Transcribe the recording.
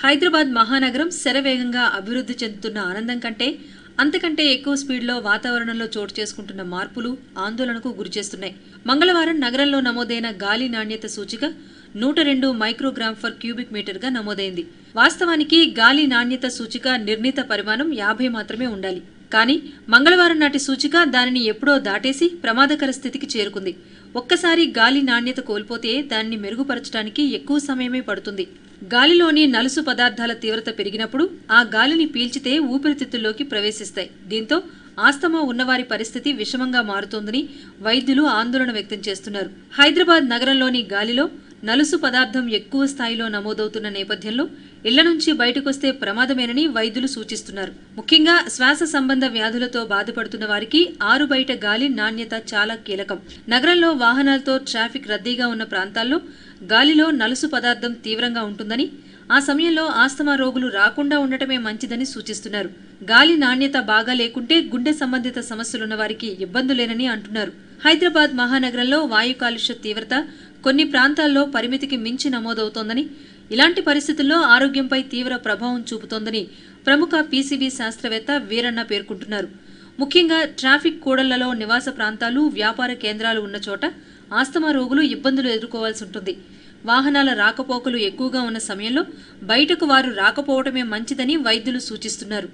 హైదరాబాద్ మహానగరం శరవేగంగా అభివృద్ధి చెందుతున్న ఆనందం కంటే అంతకంటే ఎక్కువ స్పీడ్లో వాతావరణంలో చోటు చేసుకుంటున్న మార్పులు ఆందోళనకు గురిచేస్తున్నాయి. మంగళవారం నగరంలో నమోదైన గాలి నాణ్యత సూచిక 102 మైక్రోగ్రామ్ ఫర్ క్యూబిక్ మీటర్గా నమోదైంది. వాస్తవానికి గాలి నాణ్యత సూచిక నిర్ణీత పరిమాణం 50 మాత్రమే ఉండాలి. కానీ మంగళవారం నాటి సూచిక దానిని ఎప్పుడో దాటేసి ప్రమాదకర స్థితికి చేరుకుంది. ఒక్కసారి గాలి నాణ్యత కోల్పోతే దాన్ని మెరుగుపరచడానికి ఎక్కువ సమయమే పడుతుంది. గాలిలోని నలుసు పదార్థాల తీవ్రత పెరిగినప్పుడు ఆ గాలిని పీల్చితే ఊపిరితిత్తుల్లోకి ప్రవేశిస్తాయి. దీంతో ఆస్తమా ఉన్నవారి పరిస్థితి విషమంగా మారుతోందని వైద్యులు ఆందోళన వ్యక్తం చేస్తున్నారు. హైదరాబాద్ నగరంలోని గాలిలో నలుసు పదార్థం ఎక్కువ స్థాయిలో నమోదవుతున్న నేపథ్యంలో ఇళ్ల నుంచి బయటకొస్తే ప్రమాదమేనని వైద్యులు సూచిస్తున్నారు. ముఖ్యంగా శ్వాస సంబంధ వ్యాధులతో బాధపడుతున్న వారికి ఆరు బయట గాలి నాణ్యత చాలా కీలకం. నగరంలో వాహనాలతో ట్రాఫిక్ రద్దీగా ఉన్న ప్రాంతాల్లో గాలిలో నలుసు పదార్థం తీవ్రంగా ఉంటుందని, ఆ సమయంలో ఆస్తమా రోగులు రాకుండా ఉండటమే మంచిదని సూచిస్తున్నారు. గాలి నాణ్యత బాగా లేకుంటే గుండె సంబంధిత సమస్యలున్న వారికి ఇబ్బందులేనని అంటున్నారు. హైదరాబాద్ మహానగరంలో వాయు కాలుష్య తీవ్రత కొన్ని ప్రాంతాల్లో పరిమితికి మించి నమోదవుతోందని, ఇలాంటి పరిస్థితుల్లో ఆరోగ్యంపై తీవ్ర ప్రభావం చూపుతోందని ప్రముఖ పీసీబీ శాస్త్రవేత్త వీరన్న పేర్కొంటున్నారు. ముఖ్యంగా ట్రాఫిక్ కూడళ్లలో నివాస ప్రాంతాలు, వ్యాపార కేంద్రాలు ఉన్న చోట ఆస్తమా రోగులు ఇబ్బందులు ఎదుర్కోవాల్సి ఉంటుంది. వాహనాల రాకపోకలు ఎక్కువగా ఉన్న సమయంలో బయటకు వారు రాకపోవటమే మంచిదని వైద్యులు సూచిస్తున్నారు.